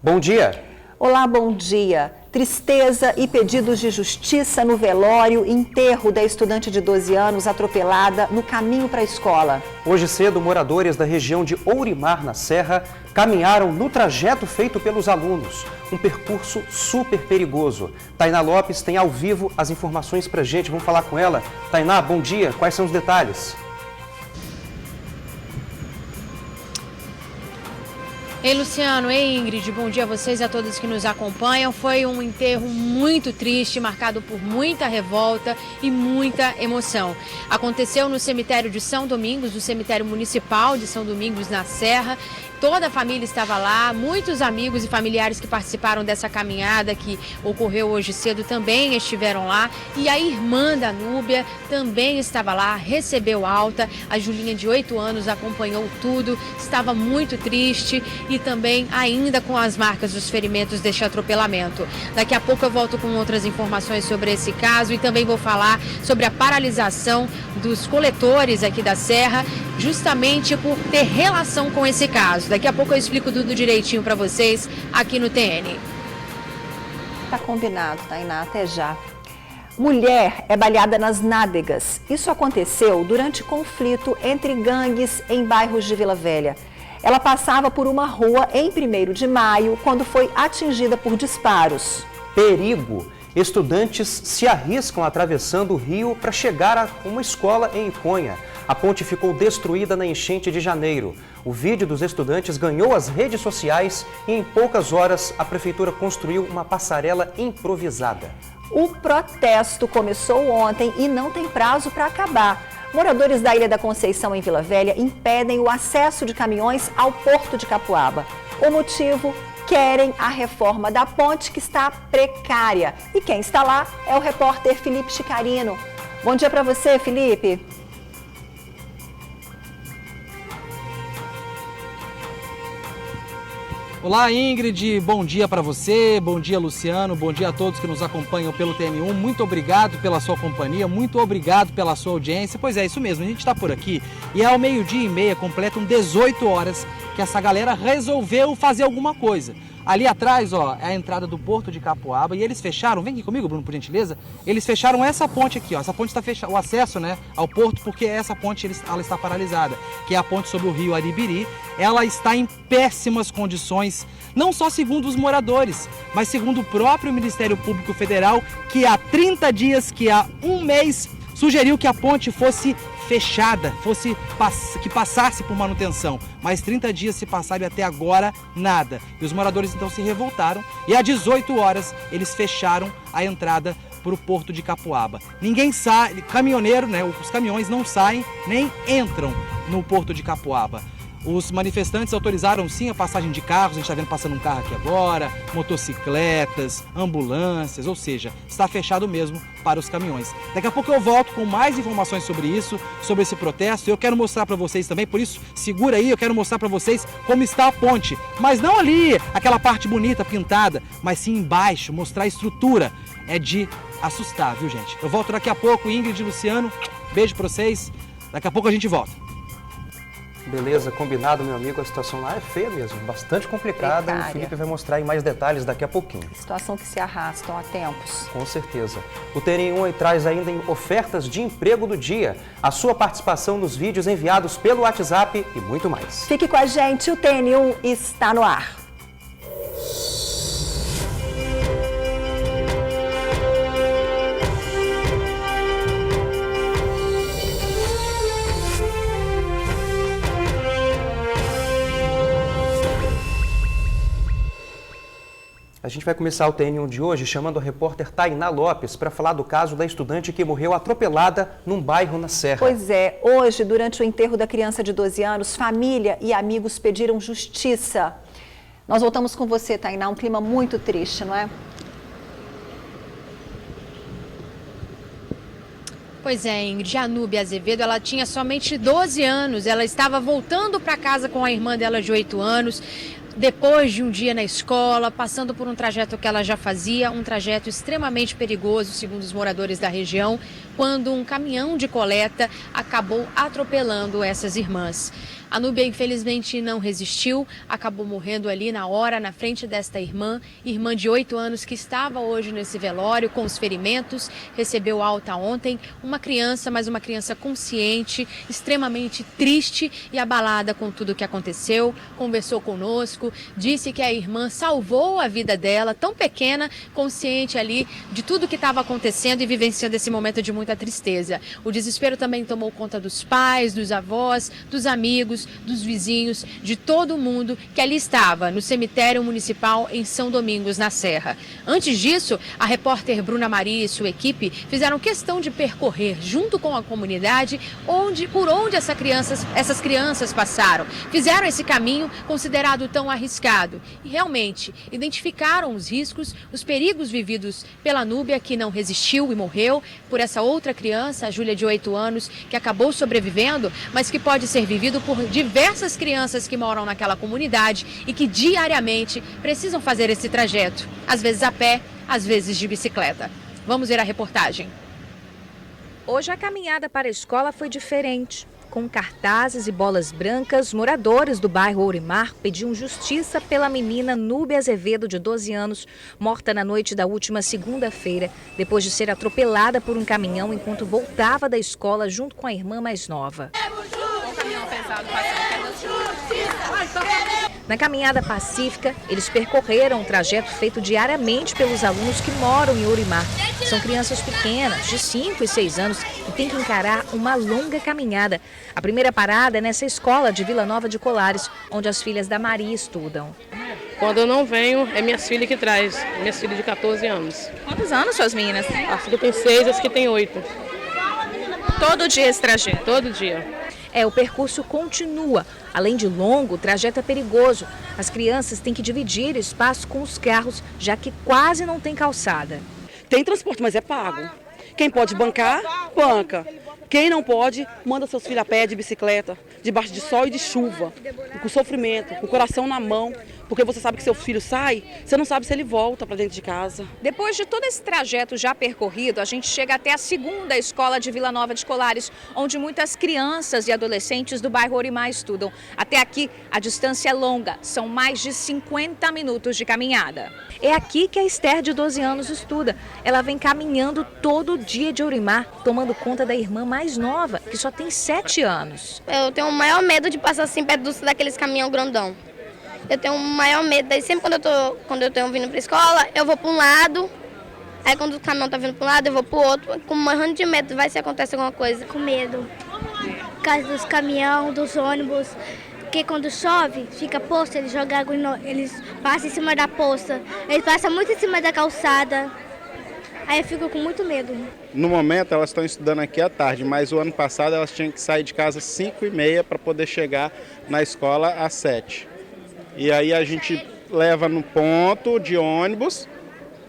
Bom dia. Olá, bom dia. Tristeza e pedidos de justiça no velório e enterro da estudante de 12 anos atropelada no caminho para a escola. Hoje cedo, moradores da região de Ourimar, na Serra, caminharam no trajeto feito pelos alunos. Um percurso super perigoso. Tainá Lopes tem ao vivo as informações pra gente. Vamos falar com ela. Tainá, bom dia. Quais são os detalhes? Ei, Luciano, ei, Ingrid, bom dia a vocês e a todos que nos acompanham. Foi um enterro muito triste, marcado por muita revolta e muita emoção. Aconteceu no cemitério de São Domingos, do cemitério municipal de São Domingos, na Serra. Toda a família estava lá, muitos amigos e familiares que participaram dessa caminhada que ocorreu hoje cedo também estiveram lá. E a irmã da Núbia também estava lá, recebeu alta. A Julinha, de 8 anos, acompanhou tudo, estava muito triste e também ainda com as marcas dos ferimentos deste atropelamento. Daqui a pouco eu volto com outras informações sobre esse caso e também vou falar sobre a paralisação dos coletores aqui da Serra, justamente por ter relação com esse caso. Daqui a pouco eu explico tudo direitinho para vocês aqui no TN. Tá combinado, Tainá, até já. Mulher é baleada nas nádegas. Isso aconteceu durante conflito entre gangues em bairros de Vila Velha. Ela passava por uma rua em 1º de maio quando foi atingida por disparos. Perigo! Estudantes se arriscam atravessando o rio para chegar a uma escola em Iconha. A ponte ficou destruída na enchente de janeiro. O vídeo dos estudantes ganhou as redes sociais e em poucas horas a prefeitura construiu uma passarela improvisada. O protesto começou ontem e não tem prazo para acabar. Moradores da Ilha da Conceição, em Vila Velha, impedem o acesso de caminhões ao porto de Capuaba. O motivo? Querem a reforma da ponte, que está precária. E quem está lá é o repórter Felipe Chicarino. Bom dia para você, Felipe. Olá, Ingrid, bom dia para você, bom dia, Luciano, bom dia a todos que nos acompanham pelo TN1. Muito obrigado pela sua companhia, muito obrigado pela sua audiência. Pois é, isso mesmo, a gente está por aqui e ao 12h30, completam 18 horas que essa galera resolveu fazer alguma coisa. Ali atrás, ó, é a entrada do porto de Capuaba e eles fecharam, vem aqui comigo, Bruno, por gentileza, eles fecharam essa ponte aqui, ó, essa ponte está fechada, o acesso, né, ao porto, porque essa ponte ela está paralisada, que é a ponte sobre o rio Aribiri. Ela está em péssimas condições, não só segundo os moradores, mas segundo o próprio Ministério Público Federal, que há 30 dias, que há um mês, sugeriu que a ponte fosse fechada, que passasse por manutenção, mas 30 dias se passaram e até agora nada. E os moradores então se revoltaram e às 18 horas eles fecharam a entrada para o porto de Capuaba. Ninguém sai, caminhoneiro, né, os caminhões não saem nem entram no porto de Capuaba. Os manifestantes autorizaram sim a passagem de carros, a gente está vendo passando um carro aqui agora, motocicletas, ambulâncias, ou seja, está fechado mesmo para os caminhões. Daqui a pouco eu volto com mais informações sobre isso, sobre esse protesto. Eu quero mostrar para vocês também, por isso segura aí, eu quero mostrar para vocês como está a ponte. Mas não ali, aquela parte bonita, pintada, mas sim embaixo, mostrar a estrutura. É de assustar, viu, gente? Eu volto daqui a pouco, Ingrid e Luciano, beijo para vocês, daqui a pouco a gente volta. Beleza, combinado, meu amigo. A situação lá é feia mesmo, bastante complicada. Precária. O Felipe vai mostrar em mais detalhes daqui a pouquinho. Situação que se arrastam há tempos. Com certeza. O TN1 aí traz ainda em ofertas de emprego do dia, a sua participação nos vídeos enviados pelo WhatsApp e muito mais. Fique com a gente, o TN1 está no ar. A gente vai começar o TN1 de hoje chamando a repórter Tainá Lopes para falar do caso da estudante que morreu atropelada num bairro na Serra. Pois é, hoje, durante o enterro da criança de 12 anos, família e amigos pediram justiça. Nós voltamos com você, Tainá, um clima muito triste, não é? Pois é, Ingrid, a Núbia Azevedo, ela tinha somente 12 anos, ela estava voltando para casa com a irmã dela de 8 anos, depois de um dia na escola, passando por um trajeto que ela já fazia, um trajeto extremamente perigoso, segundo os moradores da região, quando um caminhão de coleta acabou atropelando essas irmãs. A Núbia, infelizmente, não resistiu, acabou morrendo ali na hora, na frente desta irmã de 8 anos que estava hoje nesse velório com os ferimentos, recebeu alta ontem, uma criança, mas uma criança consciente, extremamente triste e abalada com tudo o que aconteceu, conversou conosco, disse que a irmã salvou a vida dela, tão pequena, consciente ali de tudo que estava acontecendo e vivenciando esse momento de muita tristeza. O desespero também tomou conta dos pais, dos avós, dos amigos, dos vizinhos, de todo mundo que ali estava no cemitério municipal em São Domingos, na Serra. Antes disso, a repórter Bruna Maria e sua equipe fizeram questão de percorrer junto com a comunidade por onde essas crianças passaram. Fizeram esse caminho considerado tão arriscado e realmente identificaram os riscos, os perigos vividos pela Núbia, que não resistiu e morreu, por essa outra criança, a Júlia, de 8 anos, que acabou sobrevivendo, mas que pode ser vivido por diversas crianças que moram naquela comunidade e que diariamente precisam fazer esse trajeto, às vezes a pé, às vezes de bicicleta. Vamos ver a reportagem. Hoje a caminhada para a escola foi diferente. Com cartazes e bolas brancas, moradores do bairro Ourimar pediam justiça pela menina Núbia Azevedo, de 12 anos, morta na noite da última segunda-feira, depois de ser atropelada por um caminhão enquanto voltava da escola junto com a irmã mais nova. Na caminhada pacífica, eles percorreram um trajeto feito diariamente pelos alunos que moram em Ourimar. São crianças pequenas, de 5 e 6 anos, que têm que encarar uma longa caminhada. A primeira parada é nessa escola de Vila Nova de Colares, onde as filhas da Maria estudam. Quando eu não venho, é minhas filhas que traz, minhas filhas de 14 anos. Quantos anos suas meninas têm? As que tem 6, as que tem 8. Todo dia esse trajeto? Todo dia. O percurso continua. Além de longo, o trajeto é perigoso. As crianças têm que dividir espaço com os carros, já que quase não tem calçada. Tem transporte, mas é pago. Quem pode bancar, banca. Quem não pode, manda seus filhos a pé, de bicicleta, debaixo de sol e de chuva, com sofrimento, com o coração na mão, porque você sabe que seu filho sai, você não sabe se ele volta para dentro de casa. Depois de todo esse trajeto já percorrido, a gente chega até a segunda escola de Vila Nova de Colares, onde muitas crianças e adolescentes do bairro Ourimar estudam. Até aqui, a distância é longa, são mais de 50 minutos de caminhada. É aqui que a Esther, de 12 anos, estuda. Ela vem caminhando todo dia de Ourimar, tomando conta da irmã mais nova, que só tem 7 anos. Eu tenho o maior medo de passar assim perto daqueles caminhão grandão. Eu tenho o maior medo, daí sempre quando eu tô vindo para a escola, eu vou para um lado, aí quando o caminhão tá vindo para um lado, eu vou para o outro, com morrendo de medo, vai se acontecer alguma coisa. Com medo, por causa dos caminhões, dos ônibus, porque quando chove, fica poça, eles jogam água, eles passam em cima da poça, eles passam muito em cima da calçada, aí eu fico com muito medo. No momento elas estão estudando aqui à tarde, mas o ano passado elas tinham que sair de casa às 5h30 para poder chegar na escola às 7h. E aí a gente leva no ponto de ônibus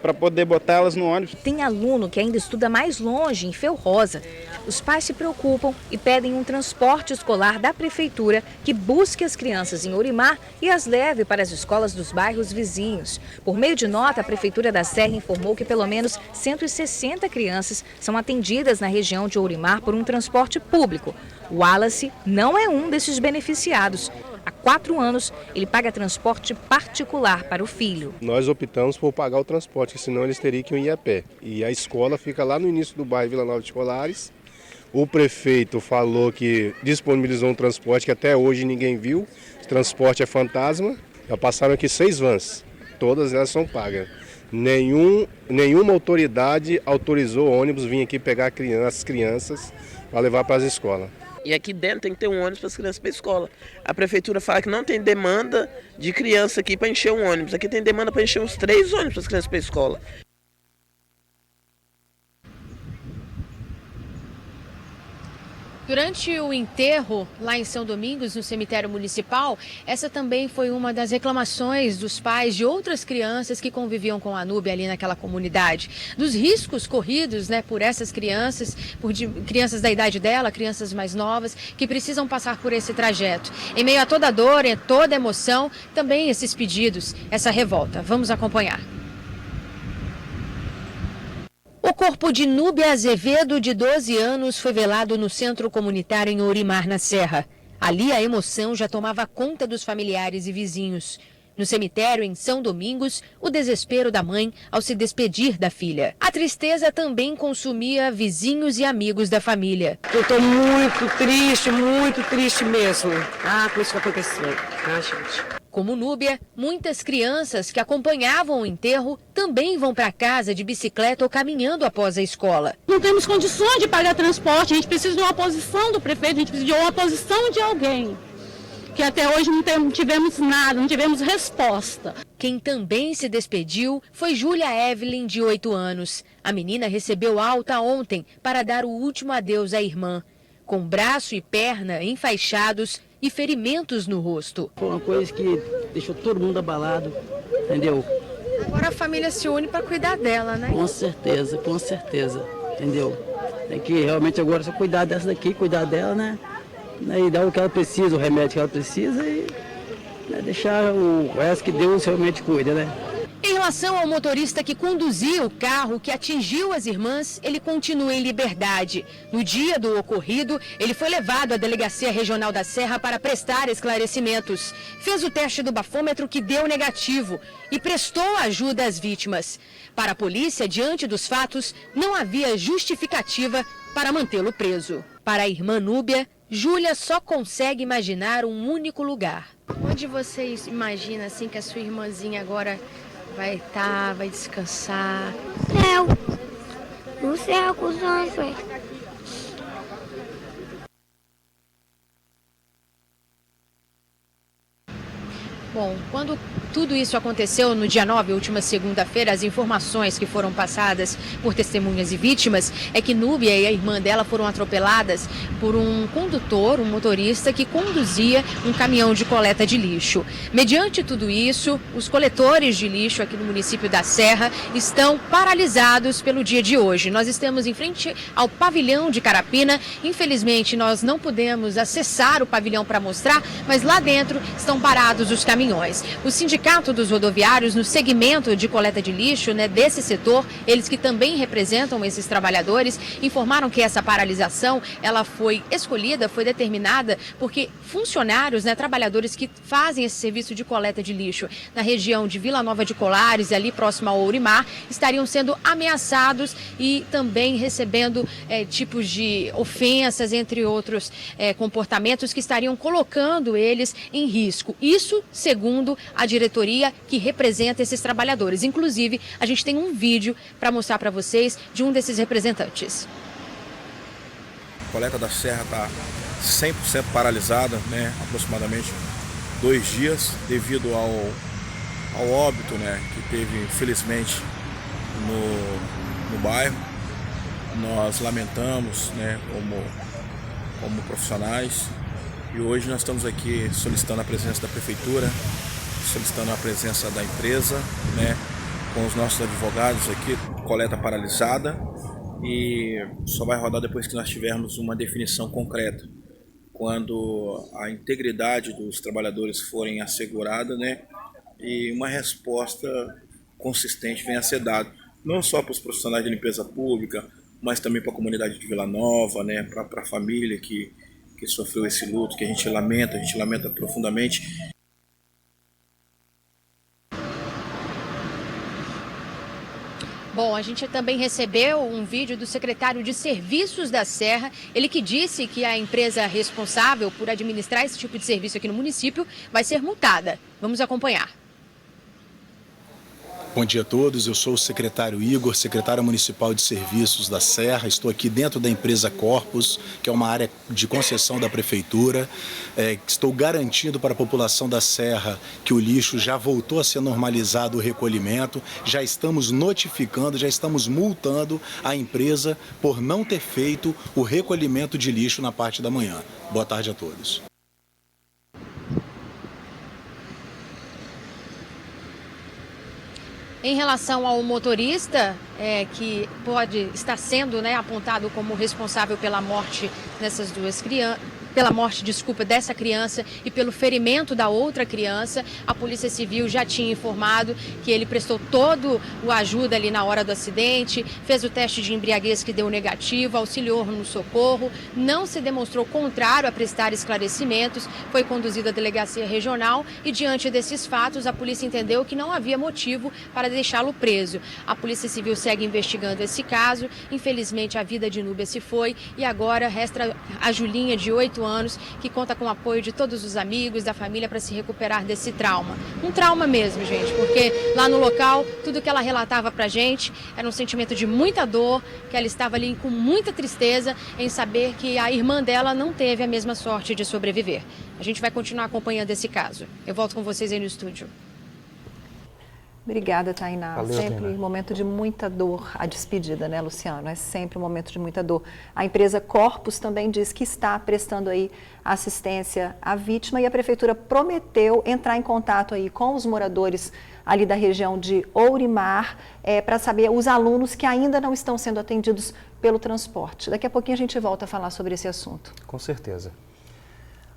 para poder botar elas no ônibus. Tem aluno que ainda estuda mais longe, em Felrosa. Os pais se preocupam e pedem um transporte escolar da prefeitura que busque as crianças em Ourimar e as leve para as escolas dos bairros vizinhos. Por meio de nota, a Prefeitura da Serra informou que pelo menos 160 crianças são atendidas na região de Ourimar por um transporte público. O Wallace não é um desses beneficiados. Há 4 anos, ele paga transporte particular para o filho. Nós optamos por pagar o transporte, senão eles teriam que ir a pé. E a escola fica lá no início do bairro Vila Nova de Colares. O prefeito falou que disponibilizou um transporte que até hoje ninguém viu. O transporte é fantasma. Já passaram aqui 6 vans, todas elas são pagas. Nenhuma autoridade autorizou o ônibus vir aqui pegar as crianças para levar para as escolas. E aqui dentro tem que ter um ônibus para as crianças para a escola. A prefeitura fala que não tem demanda de criança aqui para encher um ônibus. Aqui tem demanda para encher uns 3 ônibus para as crianças para a escola. Durante o enterro lá em São Domingos, no cemitério municipal, essa também foi uma das reclamações dos pais de outras crianças que conviviam com a Núbia ali naquela comunidade. Dos riscos corridos, por essas crianças, crianças da idade dela, crianças mais novas, que precisam passar por esse trajeto. Em meio a toda a dor, e toda a emoção, também esses pedidos, essa revolta. Vamos acompanhar. O corpo de Núbia Azevedo, de 12 anos, foi velado no centro comunitário em Ourimar, na Serra. Ali a emoção já tomava conta dos familiares e vizinhos. No cemitério, em São Domingos, o desespero da mãe ao se despedir da filha. A tristeza também consumia vizinhos e amigos da família. Eu estou muito triste mesmo. Com isso que aconteceu. Gente. Como Núbia, muitas crianças que acompanhavam o enterro também vão para casa de bicicleta ou caminhando após a escola. Não temos condições de pagar transporte, a gente precisa de uma posição do prefeito, a gente precisa de uma posição de alguém. Que até hoje não tivemos nada, não tivemos resposta. Quem também se despediu foi Júlia Evelyn, de 8 anos. A menina recebeu alta ontem para dar o último adeus à irmã. Com braço e perna enfaixados e ferimentos no rosto. Foi uma coisa que deixou todo mundo abalado, entendeu? Agora a família se une para cuidar dela, né? Com certeza, entendeu? Tem que realmente agora só cuidar dessa daqui, cuidar dela, né? E dar o que ela precisa, o remédio que ela precisa e deixar o resto que Deus realmente cuida, né? Em relação ao motorista que conduzia o carro que atingiu as irmãs, ele continua em liberdade. No dia do ocorrido, ele foi levado à Delegacia Regional da Serra para prestar esclarecimentos. Fez o teste do bafômetro que deu negativo e prestou ajuda às vítimas. Para a polícia, diante dos fatos, não havia justificativa para mantê-lo preso. Para a irmã Núbia, Júlia só consegue imaginar um único lugar. Onde você imagina assim que a sua irmãzinha agora vai estar, vai descansar? Céu. No céu com os anjos. Bom, quando tudo isso aconteceu no dia 9, última segunda-feira, as informações que foram passadas por testemunhas e vítimas é que Núbia e a irmã dela foram atropeladas por um condutor, um motorista que conduzia um caminhão de coleta de lixo. Mediante tudo isso, os coletores de lixo aqui no município da Serra estão paralisados pelo dia de hoje. Nós estamos em frente ao pavilhão de Carapina. Infelizmente, nós não pudemos acessar o pavilhão para mostrar, mas lá dentro estão parados os caminhões. O Sindicato dos Rodoviários, no segmento de coleta de lixo, desse setor, eles que também representam esses trabalhadores, informaram que essa paralisação ela foi escolhida, foi determinada porque funcionários, trabalhadores que fazem esse serviço de coleta de lixo na região de Vila Nova de Colares, ali próximo ao Ourimar, estariam sendo ameaçados e também recebendo tipos de ofensas, entre outros comportamentos que estariam colocando eles em risco. Isso segundo a diretoria que representa esses trabalhadores. Inclusive, a gente tem um vídeo para mostrar para vocês de um desses representantes. A coleta da Serra está 100% paralisada, aproximadamente 2 dias, devido ao óbito que teve, infelizmente, no bairro. Nós lamentamos como profissionais. E hoje nós estamos aqui solicitando a presença da prefeitura, solicitando a presença da empresa, com os nossos advogados aqui, coleta paralisada, e só vai rodar depois que nós tivermos uma definição concreta. Quando a integridade dos trabalhadores forem assegurada, e uma resposta consistente venha a ser dada, não só para os profissionais de limpeza pública, mas também para a comunidade de Vila Nova, para a família que sofreu esse luto, que a gente lamenta profundamente. Bom, a gente também recebeu um vídeo do secretário de Serviços da Serra, ele que disse que a empresa responsável por administrar esse tipo de serviço aqui no município vai ser multada. Vamos acompanhar. Bom dia a todos, eu sou o secretário Igor, secretário municipal de serviços da Serra. Estou aqui dentro da empresa Corpus, que é uma área de concessão da prefeitura. Estou garantindo para a população da Serra que o lixo já voltou a ser normalizado o recolhimento. Já estamos notificando, já estamos multando a empresa por não ter feito o recolhimento de lixo na parte da manhã. Boa tarde a todos. Em relação ao motorista, que pode estar sendo apontado como responsável pela morte dessas duas crianças, pela morte, dessa criança e pelo ferimento da outra criança. A Polícia Civil já tinha informado que ele prestou todo o ajuda ali na hora do acidente, fez o teste de embriaguez que deu negativo, auxiliou no socorro, não se demonstrou contrário a prestar esclarecimentos, foi conduzido à delegacia regional e, diante desses fatos, a polícia entendeu que não havia motivo para deixá-lo preso. A Polícia Civil segue investigando esse caso. Infelizmente, a vida de Núbia se foi e agora resta a Julinha, de 8 anos, que conta com o apoio de todos os amigos, da família, para se recuperar desse trauma. Um trauma mesmo, gente, porque lá no local, tudo que ela relatava pra gente era um sentimento de muita dor, que ela estava ali com muita tristeza em saber que a irmã dela não teve a mesma sorte de sobreviver. A gente vai continuar acompanhando esse caso. Eu volto com vocês aí no estúdio. Obrigada, Tainá. Valeu, sempre Tainá. um momento de muita dor, a despedida, né, Luciano? É sempre um momento de muita dor. A empresa Corpus também diz que está prestando aí assistência à vítima e a prefeitura prometeu entrar em contato aí com os moradores ali da região de Ourimar para saber os alunos que ainda não estão sendo atendidos pelo transporte. Daqui a pouquinho a gente volta a falar sobre esse assunto. Com certeza.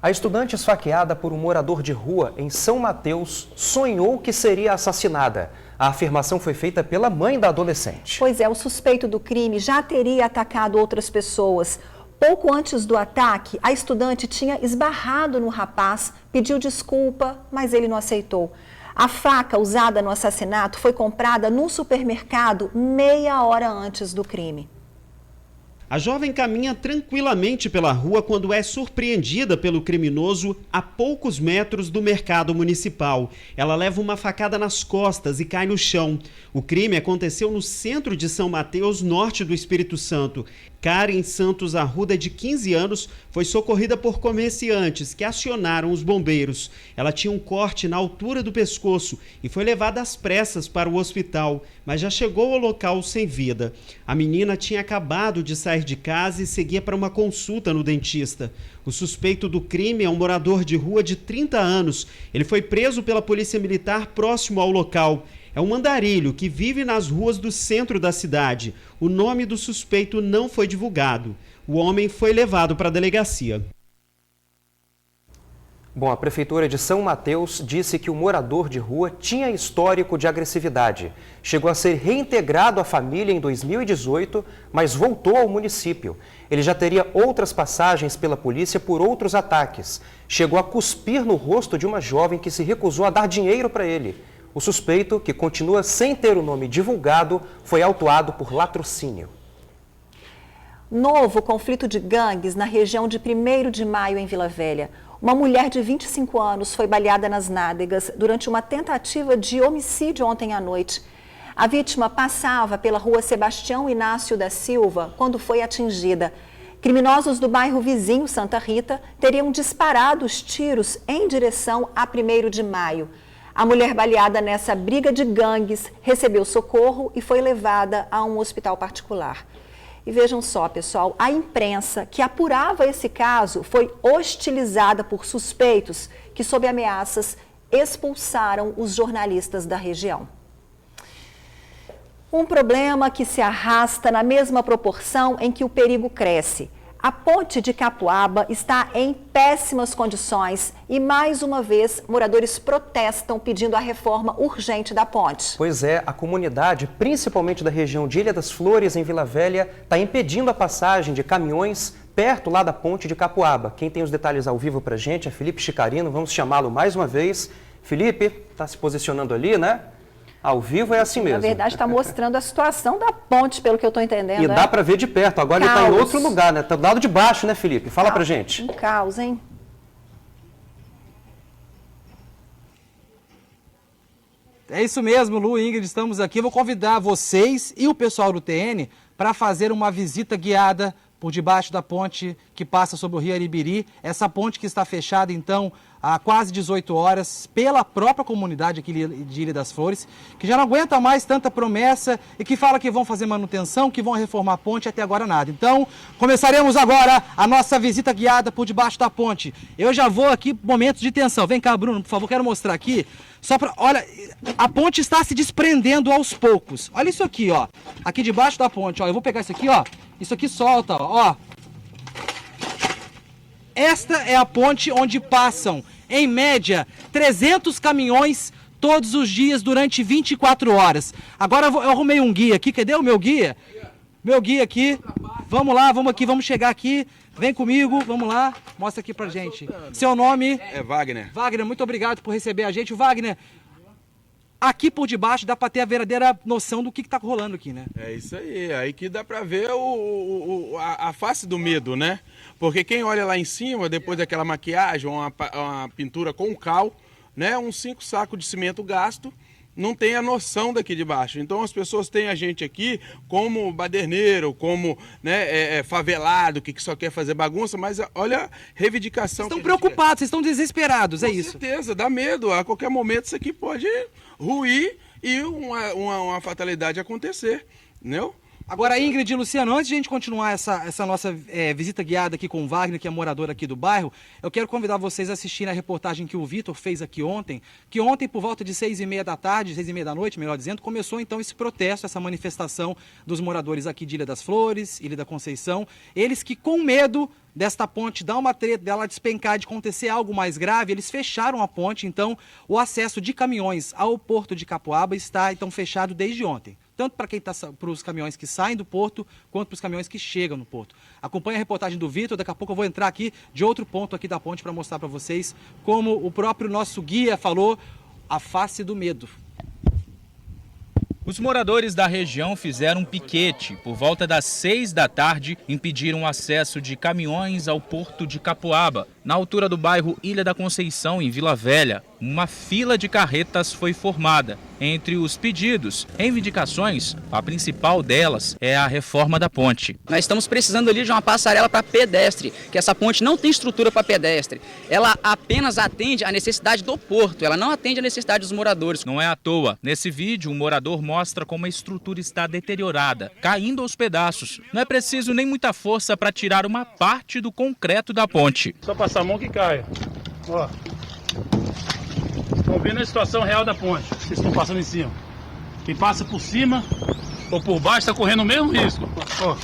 A estudante esfaqueada por um morador de rua em São Mateus sonhou que seria assassinada. A afirmação foi feita pela mãe da adolescente. Pois é, o suspeito do crime já teria atacado outras pessoas. Pouco antes do ataque, a estudante tinha esbarrado no rapaz, pediu desculpa, mas ele não aceitou. A faca usada no assassinato foi comprada num supermercado meia hora antes do crime. A jovem caminha tranquilamente pela rua quando é surpreendida pelo criminoso a poucos metros do mercado municipal. Ela leva uma facada nas costas e cai no chão. O crime aconteceu no centro de São Mateus, norte do Espírito Santo. Karen Santos Arruda, de 15 anos, foi socorrida por comerciantes que acionaram os bombeiros. Ela tinha um corte na altura do pescoço e foi levada às pressas para o hospital, mas já chegou ao local sem vida. A menina tinha acabado de sair de casa e seguia para uma consulta no dentista. O suspeito do crime é um morador de rua de 30 anos. Ele foi preso pela Polícia Militar próximo ao local. É um andarilho que vive nas ruas do centro da cidade. O nome do suspeito não foi divulgado. O homem foi levado para a delegacia. Bom, a Prefeitura de São Mateus disse que o morador de rua tinha histórico de agressividade. Chegou a ser reintegrado à família em 2018, mas voltou ao município. Ele já teria outras passagens pela polícia por outros ataques. Chegou a cuspir no rosto de uma jovem que se recusou a dar dinheiro para ele. O suspeito, que continua sem ter o nome divulgado, foi autuado por latrocínio. Novo conflito de gangues na região de 1º de Maio, em Vila Velha. Uma mulher de 25 anos foi baleada nas nádegas durante uma tentativa de homicídio ontem à noite. A vítima passava pela rua Sebastião Inácio da Silva quando foi atingida. Criminosos do bairro vizinho Santa Rita teriam disparado os tiros em direção a 1º de Maio. A mulher baleada nessa briga de gangues recebeu socorro e foi levada a um hospital particular. E vejam só, pessoal, a imprensa que apurava esse caso foi hostilizada por suspeitos que, sob ameaças, expulsaram os jornalistas da região. Um problema que se arrasta na mesma proporção em que o perigo cresce. A ponte de Capuaba está em péssimas condições e, mais uma vez, moradores protestam pedindo a reforma urgente da ponte. Pois é, a comunidade, principalmente da região de Ilha das Flores, em Vila Velha, está impedindo a passagem de caminhões perto lá da ponte de Capuaba. Quem tem os detalhes ao vivo pra gente é Felipe Chicarino, vamos chamá-lo mais uma vez. Felipe, está se posicionando ali, né? Ao vivo é assim mesmo. Na verdade, está mostrando a situação da ponte, pelo que eu estou entendendo. E dá para ver de perto. Agora ele está em outro lugar, né? Está do lado de baixo, né, Felipe? Fala pra gente. Um caos, hein? É isso mesmo, Lu e Ingrid, estamos aqui. Vou convidar vocês e o pessoal do TN para fazer uma visita guiada por debaixo da ponte que passa sobre o Rio Aribiri. Essa ponte que está fechada, então, há quase 18 horas pela própria comunidade aqui de Ilha das Flores, que já não aguenta mais tanta promessa e que fala que vão fazer manutenção, que vão reformar a ponte, até agora nada. Então, começaremos agora a nossa visita guiada por debaixo da ponte. Eu já vou aqui, momentos de tensão. Vem cá, Bruno, por favor, quero mostrar aqui. Só para, olha, a ponte está se desprendendo aos poucos. Olha isso aqui, ó. Aqui debaixo da ponte, ó. Eu vou pegar isso aqui, ó. Isso aqui solta, ó. esta é a ponte onde passam, em média, 300 caminhões todos os dias durante 24 horas. Agora eu arrumei um guia aqui, cadê o meu guia? Meu guia aqui, vamos lá, vamos chegar aqui, vem comigo, vamos lá, mostra aqui pra gente. Seu nome? É Wagner. Wagner, muito obrigado por receber a gente. Wagner, aqui por debaixo dá pra ter a verdadeira noção do que tá rolando aqui, né? É isso aí que dá pra ver a face do medo, né? Porque quem olha lá em cima, depois daquela maquiagem, uma pintura com cal, né, uns 5 sacos de cimento gasto, não tem a noção daqui de baixo. Então as pessoas têm a gente aqui como baderneiro, como, né, favelado, que só quer fazer bagunça, mas olha a reivindicação. Vocês estão preocupados, vocês estão desesperados, é isso? Com certeza, dá medo. A qualquer momento isso aqui pode ruir e uma fatalidade acontecer, entendeu? Agora, Ingrid e Luciano, antes de a gente continuar essa nossa visita guiada aqui com o Wagner, que é morador aqui do bairro, eu quero convidar vocês a assistirem a reportagem que o Vitor fez aqui ontem, que ontem, por volta de 6h30 da tarde, 6h30 da noite, melhor dizendo, começou então esse protesto, essa manifestação dos moradores aqui de Ilha das Flores, Ilha da Conceição, eles que com medo desta ponte dar uma treta, dela despencar, de acontecer algo mais grave, eles fecharam a ponte, então o acesso de caminhões ao porto de Capuaba está então fechado desde ontem. Tanto para os caminhões que saem do porto, quanto para os caminhões que chegam no porto. Acompanhe a reportagem do Vitor, daqui a pouco eu vou entrar aqui de outro ponto aqui da ponte para mostrar para vocês como o próprio nosso guia falou, a face do medo. Os moradores da região fizeram um piquete. Por volta das 6 da tarde, impediram o acesso de caminhões ao porto de Capuaba. Na altura do bairro Ilha da Conceição, em Vila Velha, uma fila de carretas foi formada. Entre os pedidos, reivindicações, a principal delas é a reforma da ponte. Nós estamos precisando ali de uma passarela para pedestre, que essa ponte não tem estrutura para pedestre. Ela apenas atende à necessidade do porto, ela não atende à necessidade dos moradores. Não é à toa. Nesse vídeo, um morador mostra como a estrutura está deteriorada, caindo aos pedaços. Não é preciso nem muita força para tirar uma parte do concreto da ponte. Só passar a mão que cai. Ó. Estão vendo a situação real da ponte. Vocês estão passando em cima. Quem passa por cima ou por baixo está correndo o mesmo risco. Ó.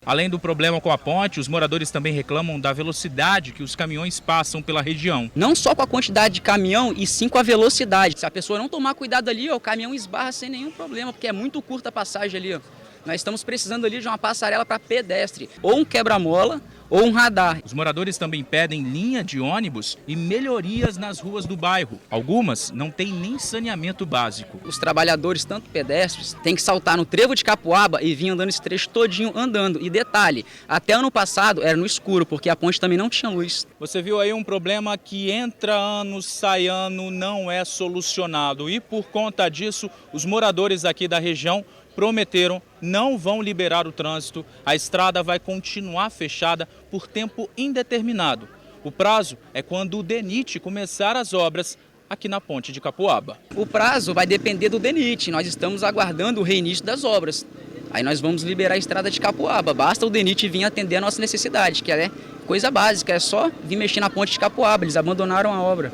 Além do problema com a ponte, os moradores também reclamam da velocidade que os caminhões passam pela região. Não só com a quantidade de caminhão, e sim com a velocidade. Se a pessoa não tomar cuidado ali, ó, o caminhão esbarra sem nenhum problema, porque é muito curta a passagem ali. Ó. Nós estamos precisando ali de uma passarela para pedestre, ou um quebra-mola, ou um radar. Os moradores também pedem linha de ônibus e melhorias nas ruas do bairro. Algumas não têm nem saneamento básico. Os trabalhadores, tanto pedestres, têm que saltar no trevo de Capuaba e vir andando esse trecho todinho andando. E detalhe, até ano passado era no escuro, porque a ponte também não tinha luz. Você viu aí um problema que entra ano, sai ano, não é solucionado. E por conta disso, os moradores aqui da região prometeram não vão liberar o trânsito, a estrada vai continuar fechada por tempo indeterminado. O prazo é quando o DENIT começar as obras aqui na ponte de Capuaba. O prazo vai depender do DENIT, nós estamos aguardando o reinício das obras. Aí nós vamos liberar a estrada de Capuaba, basta o DENIT vir atender a nossa necessidade, que é coisa básica, é só vir mexer na ponte de Capuaba, eles abandonaram a obra.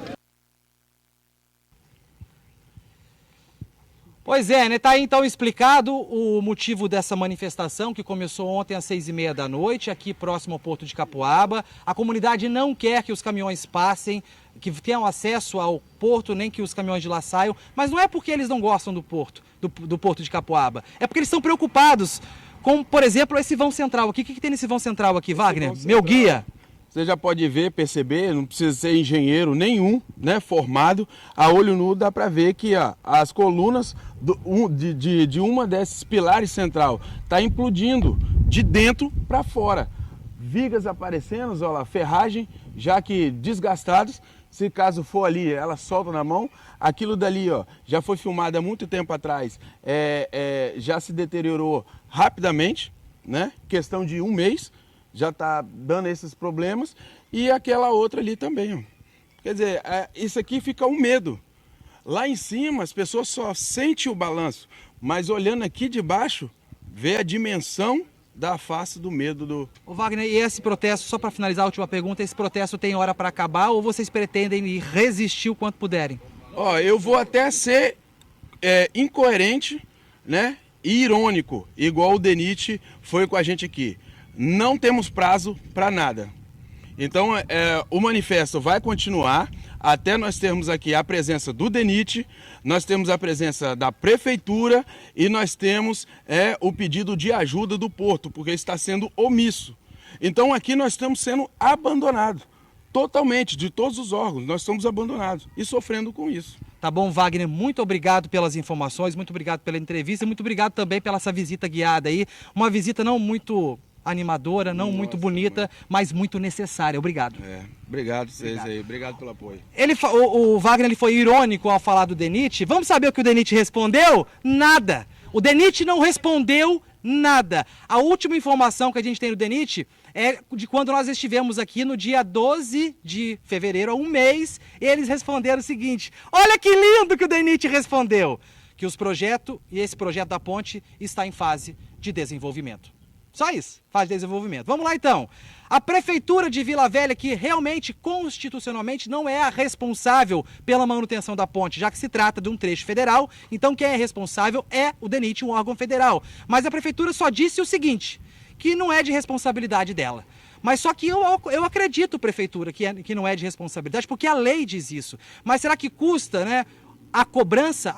Pois é, né? Tá aí então explicado o motivo dessa manifestação que começou ontem às 6h30 da noite, aqui próximo ao porto de Capuaba. A comunidade não quer que os caminhões passem, que tenham acesso ao porto, nem que os caminhões de lá saiam, mas não é porque eles não gostam do porto, do porto de Capuaba, é porque eles estão preocupados com, por exemplo, esse vão central aqui. O que tem nesse vão central aqui, Wagner? Meu guia. Você já pode ver, perceber, não precisa ser engenheiro nenhum, né, formado. A olho nu dá para ver que ó, as colunas de uma desses pilares central está implodindo de dentro para fora. Vigas aparecendo, olha lá, ferragem, já que desgastadas. Se caso for ali, ela solta na mão. Aquilo dali ó, já foi filmado há muito tempo atrás, já se deteriorou rapidamente, né? Questão de um mês. Já está dando esses problemas, e aquela outra ali também. Ó. Quer dizer, isso aqui fica um medo. Lá em cima as pessoas só sentem o balanço, mas olhando aqui de baixo, vê a dimensão da face do medo do... Ô Wagner, e esse protesto, só para finalizar a última pergunta, esse protesto tem hora para acabar ou vocês pretendem resistir o quanto puderem? Ó, eu vou até ser incoerente, né, e irônico, igual o DENIT foi com a gente aqui. Não temos prazo para nada. Então, o manifesto vai continuar até nós termos aqui a presença do DENIT, nós temos a presença da Prefeitura e nós temos o pedido de ajuda do Porto, porque está sendo omisso. Então, aqui nós estamos sendo abandonados, totalmente, de todos os órgãos, nós estamos abandonados e sofrendo com isso. Tá bom, Wagner, muito obrigado pelas informações, muito obrigado pela entrevista, muito obrigado também pela essa visita guiada aí, uma visita não muito animadora, não muito bonita, mas muito necessária. Obrigado. Obrigado vocês aí, obrigado pelo apoio. O Wagner ele foi irônico ao falar do DENIT. Vamos saber o que o DENIT respondeu? Nada. O DENIT não respondeu nada. A última informação que a gente tem do DENIT é de quando nós estivemos aqui no dia 12 de fevereiro, há um mês, eles responderam o seguinte: olha que lindo que o DENIT respondeu, que esse projeto da ponte está em fase de desenvolvimento. Só isso, fase de desenvolvimento. Vamos lá então. A Prefeitura de Vila Velha, que realmente, constitucionalmente, não é a responsável pela manutenção da ponte, já que se trata de um trecho federal, então quem é responsável é o DENIT, um órgão federal. Mas a Prefeitura só disse o seguinte, que não é de responsabilidade dela. Mas só que eu acredito, Prefeitura, que não é de responsabilidade, porque a lei diz isso. Mas será que custa, né? A cobrança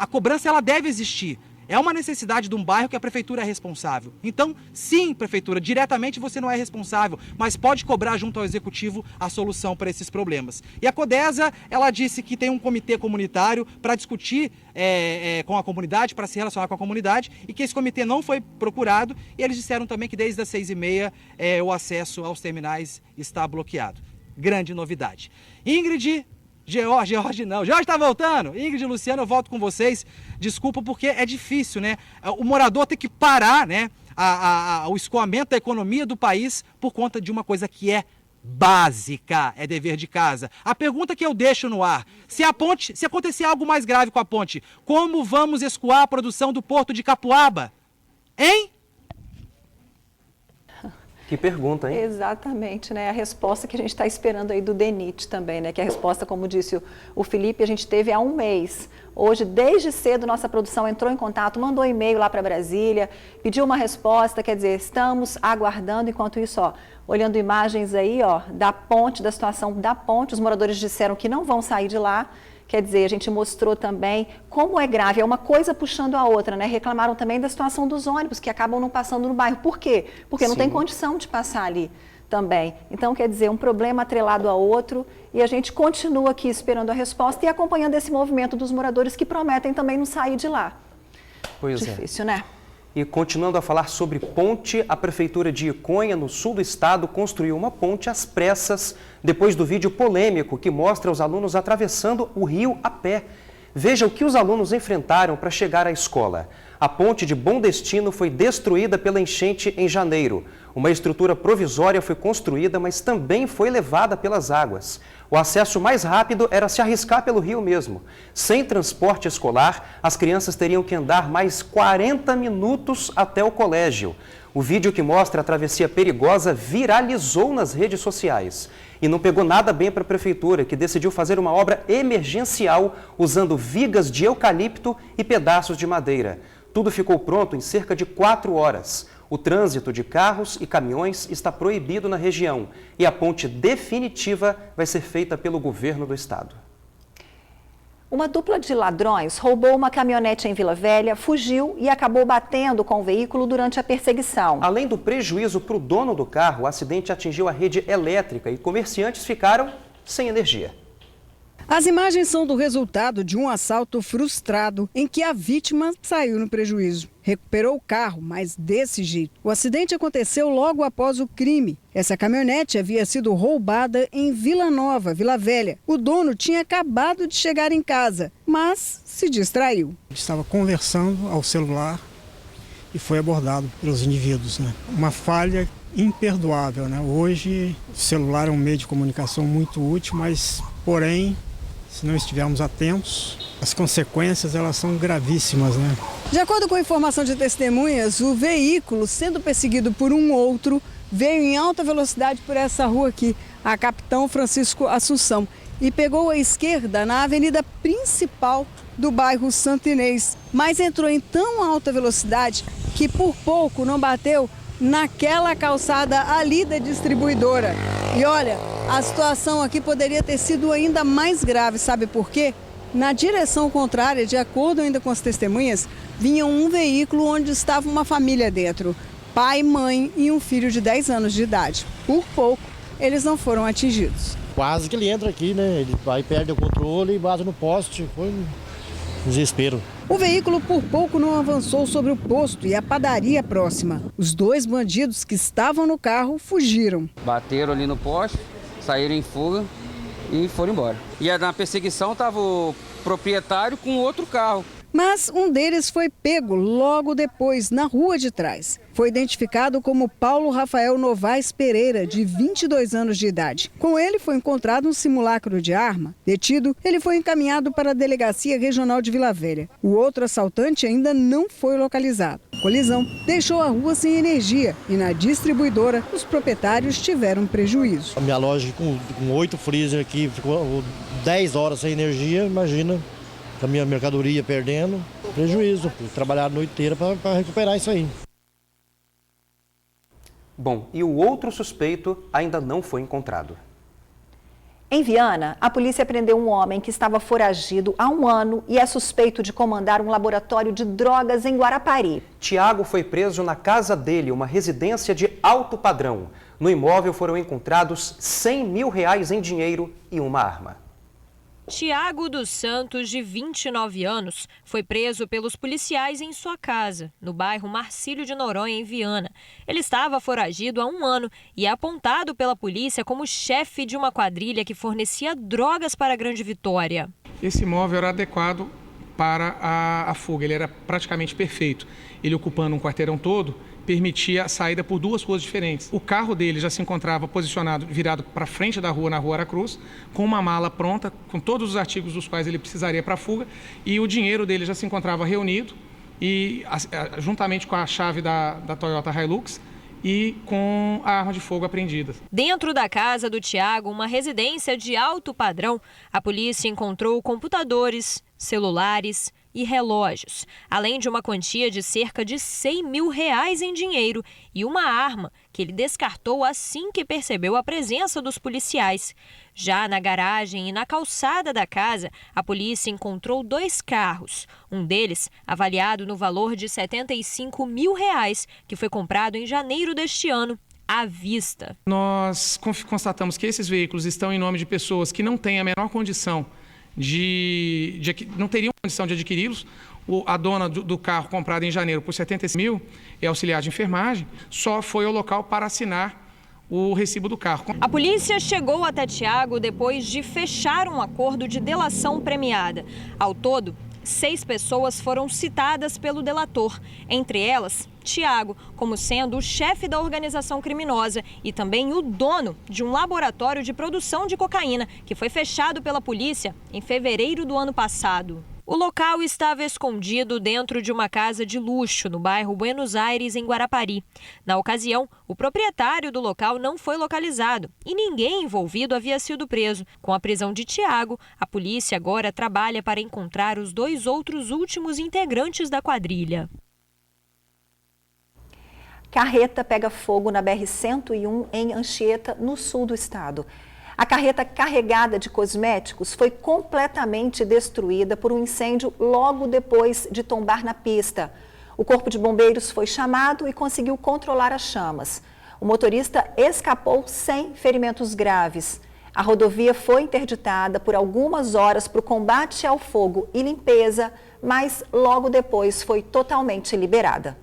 ela deve existir. É uma necessidade de um bairro que a Prefeitura é responsável. Então, sim, Prefeitura, diretamente você não é responsável, mas pode cobrar junto ao Executivo a solução para esses problemas. E a Codesa, ela disse que tem um comitê comunitário para discutir com a comunidade, para se relacionar com a comunidade, e que esse comitê não foi procurado, e eles disseram também que desde as 6h30 o acesso aos terminais está bloqueado. Grande novidade. Ingrid... George está voltando. Ingrid e Luciano, eu volto com vocês. Desculpa porque é difícil, né? O morador tem que parar, né? O escoamento da economia do país por conta de uma coisa que é básica, é dever de casa. A pergunta que eu deixo no ar: se acontecer algo mais grave com a ponte, como vamos escoar a produção do Porto de Capuaba? Hein? Que pergunta, hein? Exatamente, né? A resposta que a gente está esperando aí do DENIT também, né? Que a resposta, como disse o Felipe, a gente teve há um mês. Hoje, desde cedo, nossa produção entrou em contato, mandou e-mail lá para Brasília, pediu uma resposta, quer dizer, estamos aguardando. Enquanto isso, ó, olhando imagens aí, ó, da ponte, da situação da ponte, os moradores disseram que não vão sair de lá. Quer dizer, a gente mostrou também como é grave, é uma coisa puxando a outra, né? Reclamaram também da situação dos ônibus, que acabam não passando no bairro. Por quê? Porque não tem condição de passar ali também. Então, quer dizer, um problema atrelado a outro, e a gente continua aqui esperando a resposta e acompanhando esse movimento dos moradores que prometem também não sair de lá. Pois Difícil, né? E continuando a falar sobre ponte, a Prefeitura de Iconha, no sul do estado, construiu uma ponte às pressas depois do vídeo polêmico que mostra os alunos atravessando o rio a pé. Veja o que os alunos enfrentaram para chegar à escola. A ponte de Bom Destino foi destruída pela enchente em janeiro. Uma estrutura provisória foi construída, mas também foi levada pelas águas. O acesso mais rápido era se arriscar pelo rio mesmo. Sem transporte escolar, as crianças teriam que andar mais 40 minutos até o colégio. O vídeo que mostra a travessia perigosa viralizou nas redes sociais. E não pegou nada bem para a Prefeitura, que decidiu fazer uma obra emergencial usando vigas de eucalipto e pedaços de madeira. Tudo ficou pronto em cerca de 4 horas. O trânsito de carros e caminhões está proibido na região e a ponte definitiva vai ser feita pelo governo do estado. Uma dupla de ladrões roubou uma caminhonete em Vila Velha, fugiu e acabou batendo com o veículo durante a perseguição. Além do prejuízo para o dono do carro, o acidente atingiu a rede elétrica e comerciantes ficaram sem energia. As imagens são do resultado de um assalto frustrado em que a vítima saiu no prejuízo. Recuperou o carro, mas desse jeito. O acidente aconteceu logo após o crime. Essa caminhonete havia sido roubada em Vila Nova, Vila Velha. O dono tinha acabado de chegar em casa, mas se distraiu. Estava conversando ao celular e foi abordado pelos indivíduos, né? Uma falha imperdoável, né? Hoje o celular é um meio de comunicação muito útil, mas porém, se não estivermos atentos, as consequências elas são gravíssimas, né? De acordo com a informação de testemunhas, o veículo, sendo perseguido por um outro, veio em alta velocidade por essa rua aqui, a Capitão Francisco Assunção, e pegou a esquerda na avenida principal do bairro Santo Inês, mas entrou em tão alta velocidade que por pouco não bateu naquela calçada ali da distribuidora. E olha, A situação aqui poderia ter sido ainda mais grave, sabe por quê? Na direção contrária, de acordo ainda com as testemunhas, vinha um veículo onde estava uma família dentro. Pai, mãe e um filho de 10 anos de idade. Por pouco, eles não foram atingidos. Quase que ele entra aqui, né? Ele vai, perde o controle e bate no poste. Foi um desespero. O veículo por pouco não avançou sobre o posto e a padaria próxima. Os 2 bandidos que estavam no carro fugiram. Bateram ali no poste, saíram em fuga e foram embora. E na perseguição estava o proprietário com outro carro. Mas um deles foi pego logo depois, na rua de trás. Foi identificado como Paulo Rafael Novaes Pereira, de 22 anos de idade. Com ele foi encontrado um simulacro de arma. Detido, ele foi encaminhado para a Delegacia Regional de Vila Velha. O outro assaltante ainda não foi localizado. A colisão deixou a rua sem energia e na distribuidora os proprietários tiveram prejuízo. A minha loja com 8 freezer aqui, ficou 10 horas sem energia, imagina. Com a minha mercadoria perdendo, prejuízo. Trabalhar a noite inteira para recuperar isso aí. Bom, e o outro suspeito ainda não foi encontrado. Em Viana, a polícia prendeu um homem que estava foragido há 1 ano e é suspeito de comandar um laboratório de drogas em Guarapari. Tiago foi preso na casa dele, uma residência de alto padrão. No imóvel foram encontrados R$100 mil em dinheiro e uma arma. Tiago dos Santos, de 29 anos, foi preso pelos policiais em sua casa, no bairro Marcílio de Noronha, em Viana. Ele estava foragido há 1 ano e é apontado pela polícia como chefe de uma quadrilha que fornecia drogas para a Grande Vitória. Esse imóvel era adequado para a fuga, ele era praticamente perfeito. Ele ocupando um quarteirão todo, permitia a saída por 2 ruas diferentes. O carro dele já se encontrava posicionado, virado para frente da rua, na Rua Aracruz, com uma mala pronta, com todos os artigos dos quais ele precisaria para a fuga, e o dinheiro dele já se encontrava reunido, e juntamente com a chave da Toyota Hilux, e com a arma de fogo apreendida. Dentro da casa do Tiago, uma residência de alto padrão, a polícia encontrou computadores, celulares e relógios, além de uma quantia de cerca de R$100 mil em dinheiro e uma arma que ele descartou assim que percebeu a presença dos policiais. Já na garagem e na calçada da casa, a polícia encontrou 2 carros, um deles avaliado no valor de R$75 mil, que foi comprado em janeiro deste ano, à vista. Nós constatamos que esses veículos estão em nome de pessoas que não têm a menor condição não teriam condição de adquiri-los. A dona do carro comprado em janeiro por R$75 mil é auxiliar de enfermagem, só foi ao local para assinar o recibo do carro. A polícia chegou até Tiago depois de fechar um acordo de delação premiada. Ao todo, 6 pessoas foram citadas pelo delator, entre elas Tiago, como sendo o chefe da organização criminosa e também o dono de um laboratório de produção de cocaína, que foi fechado pela polícia em fevereiro do ano passado. O local estava escondido dentro de uma casa de luxo no bairro Buenos Aires, em Guarapari. Na ocasião, o proprietário do local não foi localizado e ninguém envolvido havia sido preso. Com a prisão de Tiago, a polícia agora trabalha para encontrar os 2 outros últimos integrantes da quadrilha. Carreta pega fogo na BR-101 em Anchieta, no sul do estado. A carreta carregada de cosméticos foi completamente destruída por um incêndio logo depois de tombar na pista. O corpo de bombeiros foi chamado e conseguiu controlar as chamas. O motorista escapou sem ferimentos graves. A rodovia foi interditada por algumas horas para o combate ao fogo e limpeza, mas logo depois foi totalmente liberada.